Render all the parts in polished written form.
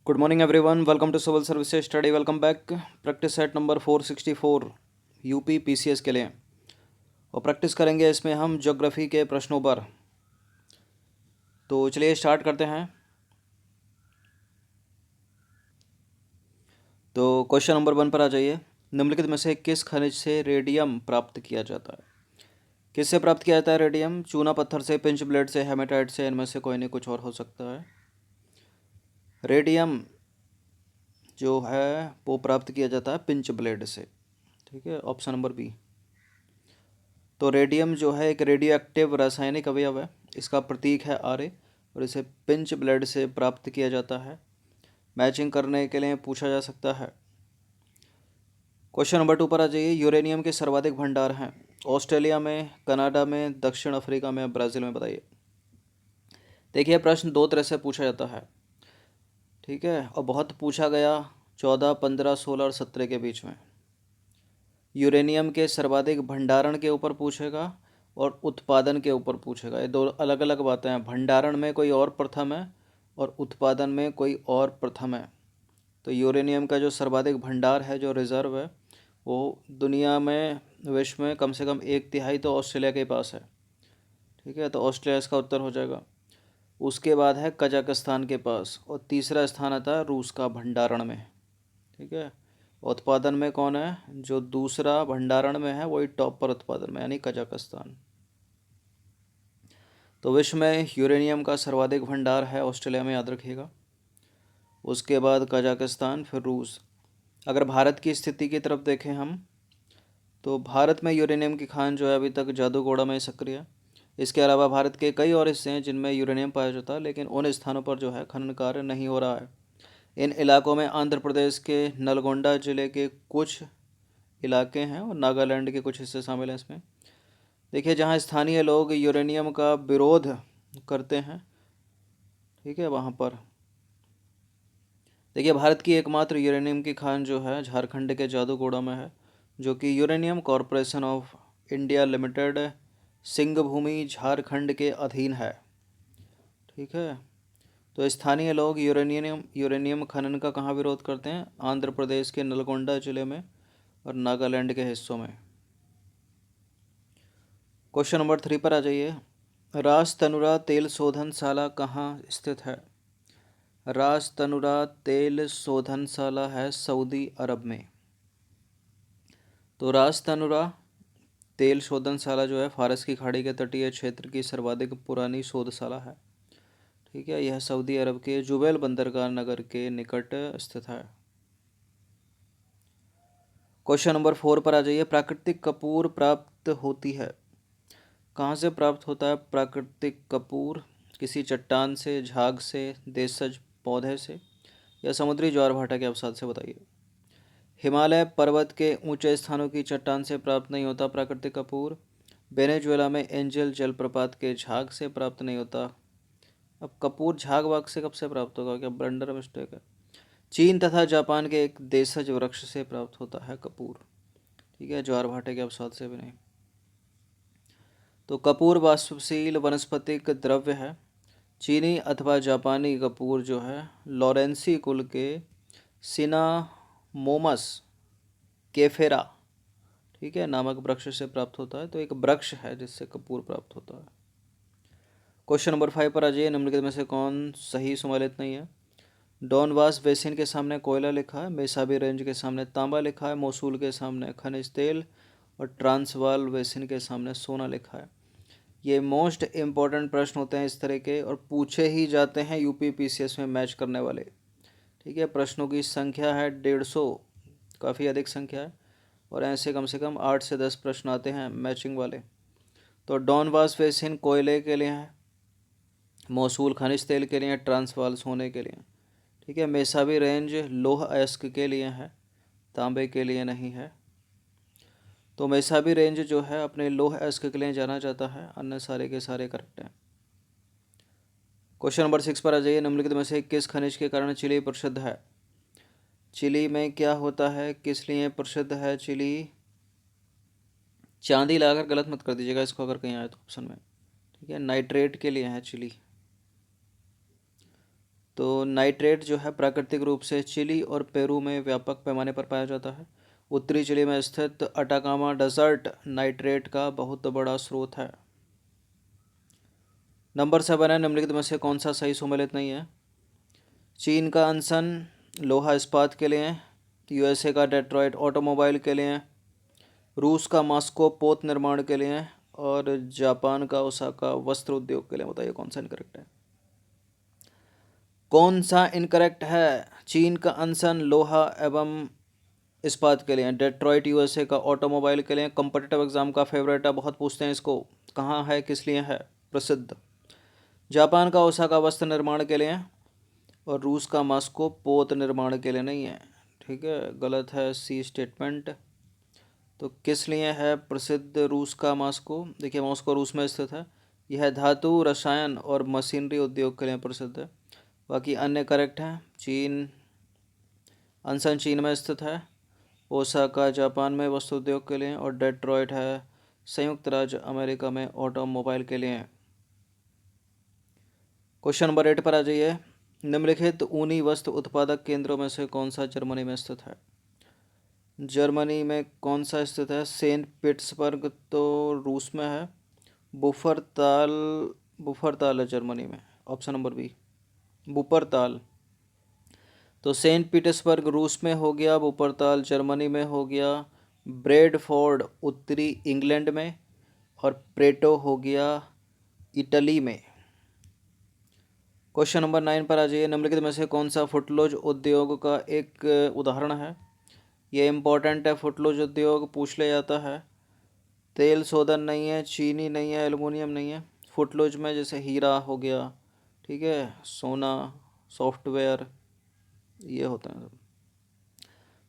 Good morning, everyone. Welcome to Civil Services Study. Welcome back. Practice set number 464 UP PCS के लिए और practice करेंगे इसमें हम ज्योग्राफी के प्रश्नों पर। तो चलिए स्टार्ट करते हैं। तो क्वेश्चन नंबर 1 पर आ जाइए। निम्नलिखित में से किस खनिज से रेडियम प्राप्त किया जाता है? किससे प्राप्त किया जाता है रेडियम? चूना पत्थर से, पिंच ब्लेड से, हेमेटाइट से, इनमें से कोई नहीं, कुछ और हो सकता है। रेडियम जो है वो प्राप्त किया जाता है पिंच ब्लेड से। ठीक है, ऑप्शन नंबर बी। तो रेडियम जो है एक रेडियो एक्टिव रासायनिक अवयव है। इसका प्रतीक है आर और इसे पिंच ब्लेड से प्राप्त किया जाता है। मैचिंग करने के लिए पूछा जा सकता है। क्वेश्चन नंबर 2 पर आ जाइए। यूरेनियम के सर्वाधिक भंडार हैं ऑस्ट्रेलिया में, कनाडा में, दक्षिण अफ्रीका में, ब्राज़ील में, बताइए। देखिए प्रश्न दो तरह से पूछा जाता है। ठीक है, और बहुत पूछा गया 14, 15, 16 और 17 के बीच में। यूरेनियम के सर्वाधिक भंडारण के ऊपर पूछेगा और उत्पादन के ऊपर पूछेगा। ये दो अलग अलग बातें हैं। भंडारण में कोई और प्रथम है और उत्पादन में कोई और प्रथम है। तो यूरेनियम का जो सर्वाधिक भंडार है, जो रिज़र्व है, वो दुनिया में, विश्व में कम से कम 1/3 तो ऑस्ट्रेलिया के पास है। ठीक है, तो ऑस्ट्रेलिया इसका उत्तर हो जाएगा। उसके बाद है कजाकिस्तान के पास और तीसरा स्थान आता है रूस का भंडारण में। ठीक है, उत्पादन में कौन है? जो दूसरा भंडारण में है वही टॉप पर उत्पादन में, यानी कजाकिस्तान। तो विश्व में यूरेनियम का सर्वाधिक भंडार है ऑस्ट्रेलिया में, याद रखिएगा। उसके बाद कजाकिस्तान, फिर रूस। अगर भारत की स्थिति की तरफ देखें हम, तो भारत में यूरेनियम की खान जो है अभी तक जादूगोड़ा में सक्रिय है। इसके अलावा भारत के कई और हिस्से हैं जिनमें यूरेनियम पाया जाता है, लेकिन उन स्थानों पर जो है खनन कार्य नहीं हो रहा है। इन इलाकों में आंध्र प्रदेश के नलगोंडा जिले के कुछ इलाके हैं और नागालैंड के कुछ हिस्से शामिल हैं इसमें। देखिए, जहाँ स्थानीय लोग यूरेनियम का विरोध करते हैं, ठीक है, वहाँ पर देखिए भारत की एकमात्र यूरेनियम की खान जो है झारखंड के जादूगोड़ा में है, जो कि uranium corporation of India limited Singhbhum Jharkhand के अधीन है। ठीक है, तो स्थानीय लोग यूरेनियम खनन का कहाँ विरोध करते हैं? आंध्र प्रदेश के नलगोंडा जिले में और नागालैंड के हिस्सों में। क्वेश्चन नंबर 3 पर आ जाइए। राज तनुरा तेल शोधनशाला कहाँ स्थित है? राज तनुरा तेल शोधनशाला है सऊदी अरब में। तो राज तनुरा तेल शोधनशाला जो है फारस की खाड़ी के तटीय क्षेत्र की सर्वाधिक पुरानी शोधशाला है। ठीक है, यह सऊदी अरब के जुबैल बंदरगाह नगर के निकट स्थित है। क्वेश्चन नंबर 4 पर आ जाइए। प्राकृतिक कपूर प्राप्त होती है कहाँ से? प्राप्त होता है प्राकृतिक कपूर किसी चट्टान से, झाग से, देशज पौधे से, या समुद्री ज्वार भाटा के अवसाद से, बताइए। हिमालय पर्वत के ऊंचे स्थानों की चट्टान से प्राप्त नहीं होता प्राकृतिक कपूर। वेनेजुएला में एंजल जलप्रपात के झाग से प्राप्त नहीं होता। अब कपूर झाग वाग से कब से प्राप्त होगा? क्या ब्लंडर मिस्टेक है? चीन तथा जापान के एक देशज वृक्ष से प्राप्त होता है कपूर। ठीक है, ज्वार भाटे के अवसाद से भी नहीं। तो कपूर वाष्पशील वनस्पतिक द्रव्य है। चीनी अथवा जापानी कपूर जो है लॉरेंसी कुल के सिनामोमस केफेरा, ठीक है, नामक वृक्ष से प्राप्त होता है। तो एक वृक्ष है जिससे कपूर प्राप्त होता है। क्वेश्चन नंबर 5 पर आ जाइए। निम्नलिखित में से कौन सही सुमेलित नहीं है? डॉनबास बेसिन के सामने कोयला लिखा है, मेसाबी रेंज के सामने तांबा लिखा है, मोसूल के सामने खनिज तेल और ट्रांसवाल बेसिन के सामने सोना लिखा है। ये मोस्ट इम्पॉर्टेंट प्रश्न होते हैं इस तरह के, और पूछे ही जाते हैं यूपी पीसीएस में मैच करने वाले। ठीक है, प्रश्नों की संख्या है 150, काफ़ी अधिक संख्या है, और ऐसे कम से कम 8 से 10 प्रश्न आते हैं मैचिंग वाले। तो डॉनबास बेसिन कोयले के लिए है, मोसूल खनिज तेल के लिए, ट्रांसवाल सोने के लिए। ठीक है, मेसाबी रेंज लौह अयस्क के लिए है, तांबे के लिए नहीं है। तो मेसाबी रेंज जो है अपने लौह अयस्क के लिए जाना जाता है, अन्य सारे के सारे करेक्ट हैं। क्वेश्चन नंबर 6 पर आ जाइए। निम्नलिखित में से किस खनिज के कारण चिली प्रसिद्ध है? चिली में क्या होता है, किस लिए प्रसिद्ध है चिली? चांदी लाकर गलत मत कर दीजिएगा इसको अगर कहीं आए तो ऑप्शन में। ठीक है, नाइट्रेट के लिए है चिली। तो नाइट्रेट जो है प्राकृतिक रूप से चिली और पेरू में व्यापक पैमाने पर पाया जाता है। उत्तरी चिली में स्थित अटाकामा डेजर्ट नाइट्रेट का बहुत बड़ा स्रोत है। नंबर 7 है, निम्नलिखित में से कौन सा सही सुमेलित नहीं है? चीन का अनसन लोहा इस्पात के लिए, यूएसए का डेट्रॉयट ऑटोमोबाइल के लिए, रूस का मॉस्को पोत निर्माण के लिए और जापान का ओसाका वस्त्र उद्योग के लिए। बताइए कौन सा इनकरेक्ट है? कौन सा इनकरेक्ट है? चीन का अनसन लोहा एवं इस्पात के लिए, डेट्रॉयट यूएसए का ऑटोमोबाइल के लिए। कॉम्पिटिटिव एग्जाम का फेवरेट है, बहुत पूछते हैं इसको, कहाँ है, किस लिए है प्रसिद्ध। जापान का ओसाका वस्त्र निर्माण के लिए और रूस का मॉस्को पोत निर्माण के लिए नहीं है। ठीक है, गलत है सी स्टेटमेंट। तो किस लिए है प्रसिद्ध रूस का मॉस्को? देखिए मॉस्को रूस में स्थित है। यह धातु रसायन और मशीनरी उद्योग के लिए प्रसिद्ध है। बाकी अन्य करेक्ट हैं। चीन अनसन चीन में स्थित है, ओसाका जापान में वस्त्र उद्योग के लिए और डेट्रॉयट है संयुक्त राज्य अमेरिका में ऑटोमोबाइल के लिए। क्वेश्चन नंबर 8 पर आ जाइए। निम्नलिखित ऊनी वस्त्र उत्पादक केंद्रों में से कौन सा जर्मनी में स्थित है? जर्मनी में कौन सा स्थित है? सेंट पीटर्सबर्ग तो रूस में है। बुफरताल, बुफरताल है जर्मनी में, ऑप्शन नंबर बी बुपरताल। तो सेंट पीटर्सबर्ग रूस में हो गया, बुपरताल जर्मनी में हो गया, ब्रेडफोर्ड उत्तरी इंग्लैंड में और प्रेटो हो गया इटली में। क्वेश्चन नंबर 9 पर आ जाइए। निम्नलिखित में से कौन सा फुटलोज उद्योग का एक उदाहरण है? ये इम्पोर्टेंट है, फुटलोज उद्योग पूछ लिया जाता है। तेल शोधन नहीं है, चीनी नहीं है, एल्युमिनियम नहीं है। फुटलोज में जैसे हीरा हो गया, ठीक है, सोना, सॉफ्टवेयर, ये होते हैं।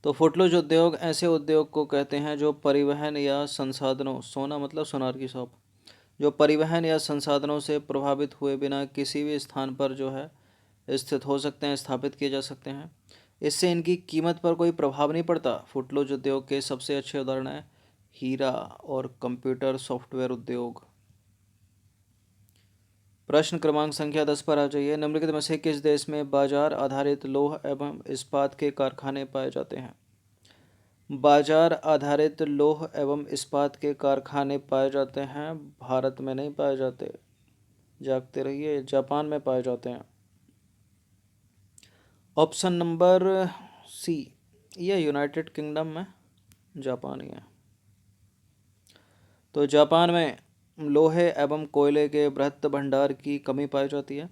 तो फुटलोज उद्योग ऐसे उद्योग को कहते हैं जो परिवहन या संसाधनों, सोना मतलब सोनार की शॉप, जो परिवहन या संसाधनों से प्रभावित हुए बिना किसी भी स्थान पर जो है स्थित हो सकते हैं, स्थापित किए जा सकते हैं। इससे इनकी कीमत पर कोई प्रभाव नहीं पड़ता। फुटलोज उद्योग के सबसे अच्छे उदाहरण हैं हीरा और कंप्यूटर सॉफ्टवेयर उद्योग। प्रश्न क्रमांक संख्या 10 पर आ जाइए। निम्नलिखित में से किस देश में बाजार आधारित लौह एवं इस्पात के कारखाने पाए जाते हैं? बाजार आधारित लौह एवं इस्पात के कारखाने पाए जाते हैं, भारत में नहीं पाए जाते, जागते रहिए, जापान में पाए जाते हैं। ऑप्शन नंबर सी, ये यूनाइटेड किंगडम में, जापान ही है। तो जापान में लोहे एवं कोयले के बृहत भंडार की कमी पाई जाती है,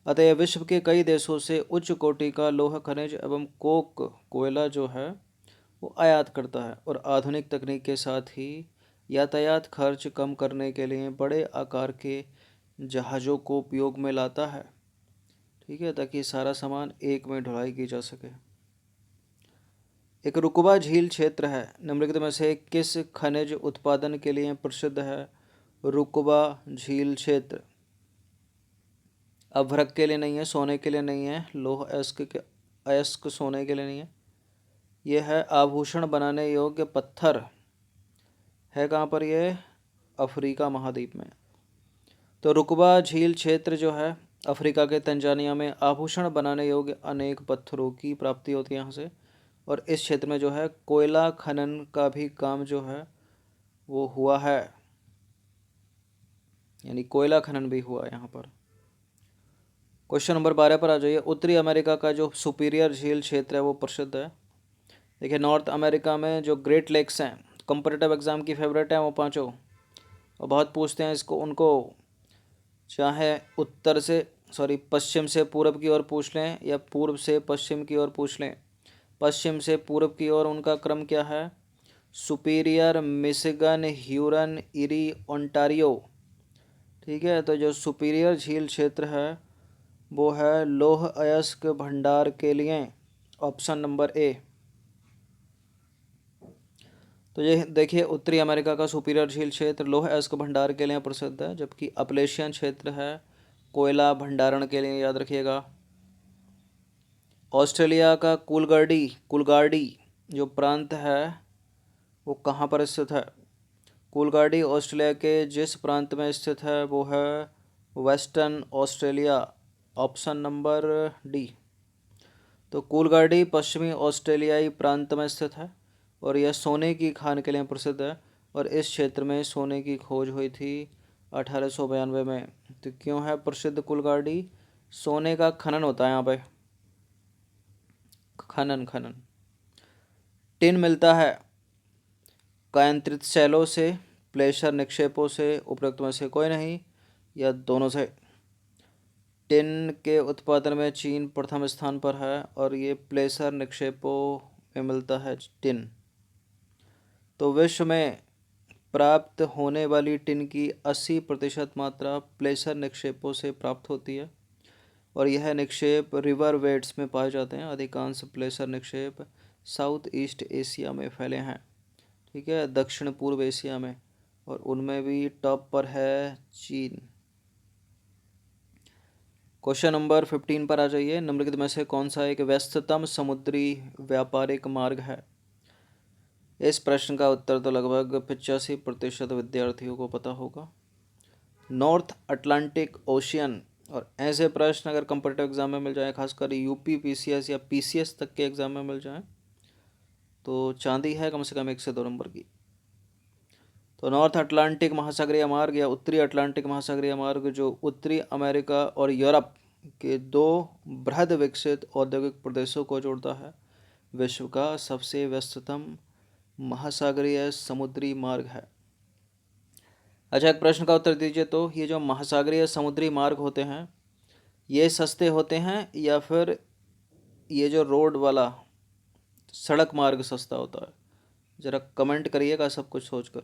अतः यह विश्व के कई देशों से उच्च कोटि का लोह खनिज एवं कोक कोयला जो है वो आयात करता है और आधुनिक तकनीक के साथ ही यातायात खर्च कम करने के लिए बड़े आकार के जहाज़ों को उपयोग में लाता है। ठीक है, ताकि सारा सामान एक में ढुलाई की जा सके। एक रुकबा झील क्षेत्र है, निम्नलिखित में से किस खनिज उत्पादन के लिए प्रसिद्ध है? रुकबा झील क्षेत्र अभ्रक के लिए नहीं है, सोने के लिए नहीं है, लोह अयस्क सोने के लिए नहीं है, यह है आभूषण बनाने योग्य पत्थर है। कहाँ पर? ये अफ्रीका महाद्वीप में। तो रुकबा झील क्षेत्र जो है अफ्रीका के तंजानिया में आभूषण बनाने योग्य अनेक पत्थरों की प्राप्ति होती है यहाँ से। और इस क्षेत्र में जो है कोयला खनन का भी काम जो है वो हुआ है, यानी कोयला खनन भी हुआ यहाँ पर। क्वेश्चन नंबर 12 पर आ जाइए। उत्तरी अमेरिका का जो सुपीरियर झील क्षेत्र है वो प्रसिद्ध है। देखिए नॉर्थ अमेरिका में जो ग्रेट लेक्स हैं, कॉम्पिटिटिव एग्जाम की फेवरेट हैं वो पांचों, और बहुत पूछते हैं इसको उनको, चाहे उत्तर से पश्चिम से पूर्व की ओर पूछ लें या पूर्व से पश्चिम की ओर पूछ लें। पश्चिम से पूर्व की ओर उनका क्रम क्या है? Superior, Michigan, Hurun, eri, Ontario. ठीक है, तो जो सुपीरियर झील क्षेत्र है वो है लौह अयस्क भंडार के लिए, ऑप्शन नंबर ए। तो ये देखिए उत्तरी अमेरिका का सुपीरियर झील क्षेत्र लौह अयस्क भंडार के लिए प्रसिद्ध है, जबकि अपलेशियन क्षेत्र है कोयला भंडारण के लिए, याद रखिएगा। ऑस्ट्रेलिया का कुलगार्डी जो प्रांत है वो कहाँ पर स्थित है? कुलगार्डी ऑस्ट्रेलिया के जिस प्रांत में स्थित है वो है western Australia, option number D. तो कूलगार्डी पश्चिमी ऑस्ट्रेलियाई प्रांत में स्थित है और यह सोने की खान के लिए प्रसिद्ध है और इस क्षेत्र में सोने की खोज हुई थी 1892 में। तो क्यों है प्रसिद्ध कूलगार्डी? सोने का खनन होता है यहाँ पे, खनन खनन। टिन मिलता है कायांतरित शैलों से, प्लेशर निक्षेपों से, उपरोक्त में से कोई नहीं या दोनों से। टिन के उत्पादन में चीन प्रथम स्थान पर है और ये प्लेसर निक्षेपों में मिलता है टिन। तो विश्व में प्राप्त होने वाली टिन की 80% मात्रा प्लेसर निक्षेपों से प्राप्त होती है और यह निक्षेप रिवर वेड्स में पाए जाते हैं। अधिकांश प्लेसर निक्षेप साउथ ईस्ट एशिया में फैले हैं, ठीक है, दक्षिण पूर्व एशिया में, और उनमें भी टॉप पर है चीन। क्वेश्चन नंबर 15 पर आ जाइए। निम्नलिखित में से कौन सा एक व्यस्ततम समुद्री व्यापारिक मार्ग है? इस प्रश्न का उत्तर तो लगभग 85% विद्यार्थियों को पता होगा। North Atlantic ocean. और ऐसे प्रश्न अगर कंपटीटिव एग्जाम में मिल जाए, खासकर यूपी पीसीएस या पीसीएस तक के एग्जाम में मिल जाए, तो चांदी है कम से कम 1 से 2 नंबर की। तो नॉर्थ अटलांटिक महासागरीय मार्ग या उत्तरी अटलांटिक महासागरीय मार्ग जो उत्तरी अमेरिका और यूरोप के 2 बृहद विकसित औद्योगिक प्रदेशों को जोड़ता है, विश्व का सबसे व्यस्ततम महासागरीय समुद्री मार्ग है। अच्छा, एक प्रश्न का उत्तर दीजिए। तो ये जो महासागरीय समुद्री मार्ग होते हैं, ये सस्ते होते हैं या फिर ये जो रोड वाला सड़क मार्ग सस्ता होता है? ज़रा कमेंट करिएगा सब कुछ सोचकर,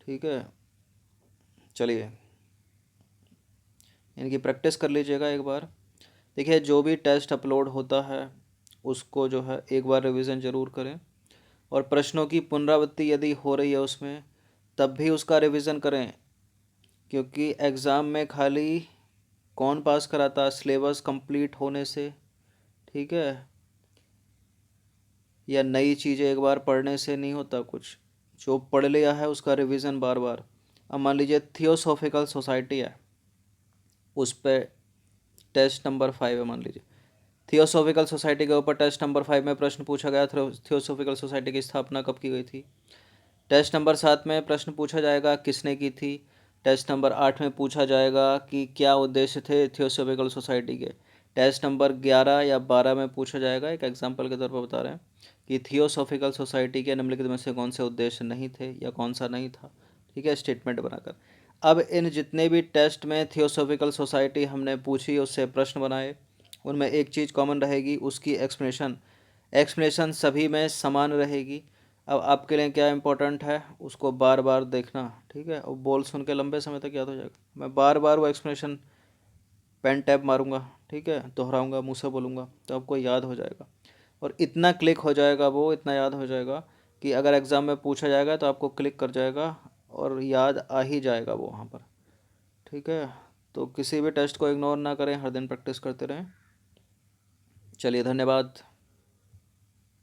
ठीक है। चलिए इनकी प्रैक्टिस कर लीजिएगा एक बार। देखिए, जो भी टेस्ट अपलोड होता है उसको जो है एक बार रिवीजन ज़रूर करें, और प्रश्नों की पुनरावृत्ति यदि हो रही है उसमें तब भी उसका रिवीजन करें, क्योंकि एग्ज़ाम में खाली कौन पास कराता है सिलेबस कंप्लीट होने से, ठीक है, या नई चीज़ें एक बार पढ़ने से नहीं होता कुछ। जो पढ़ लिया है उसका रिवीजन बार बार। अब मान लीजिए थियोसॉफिकल सोसाइटी है, उस पर टेस्ट नंबर 5 है, मान लीजिए थियोसॉफिकल सोसाइटी के ऊपर टेस्ट नंबर 5 में प्रश्न पूछा गया, थियोसॉफिकल सोसाइटी की स्थापना कब की गई थी। टेस्ट नंबर 7 में प्रश्न पूछा जाएगा किसने की थी। टेस्ट नंबर 8 में पूछा जाएगा कि क्या उद्देश्य थे थियोसॉफिकल सोसाइटी के। टेस्ट नंबर 11 या 12 में पूछा जाएगा, एक एग्जाम्पल के तौर पर बता रहे हैं, कि थियोसॉफिकल सोसाइटी के निम्नलिखित में से कौन से उद्देश्य नहीं थे या कौन सा नहीं था, ठीक है, स्टेटमेंट बनाकर। अब इन जितने भी टेस्ट में थियोसॉफिकल सोसाइटी हमने पूछी उससे प्रश्न बनाए, उनमें एक चीज़ कॉमन रहेगी, उसकी एक्सप्लेनेशन सभी में समान रहेगी। अब आपके लिए क्या इंपॉर्टेंट है, उसको बार बार देखना, ठीक है, और बोल सुन के लंबे समय तक याद हो जाएगा। मैं बार बार वो एक्सप्लेनेशन पेन टैप मारूंगा, ठीक है, दोहराऊंगा, मुँह से बोलूँगा, तो आपको याद हो जाएगा। और इतना क्लिक हो जाएगा वो, इतना याद हो जाएगा कि अगर एग्ज़ाम में पूछा जाएगा तो आपको क्लिक कर जाएगा और याद आ ही जाएगा वो वहाँ पर, ठीक है। तो किसी भी टेस्ट को इग्नोर ना करें, हर दिन प्रैक्टिस करते रहें। चलिए, धन्यवाद।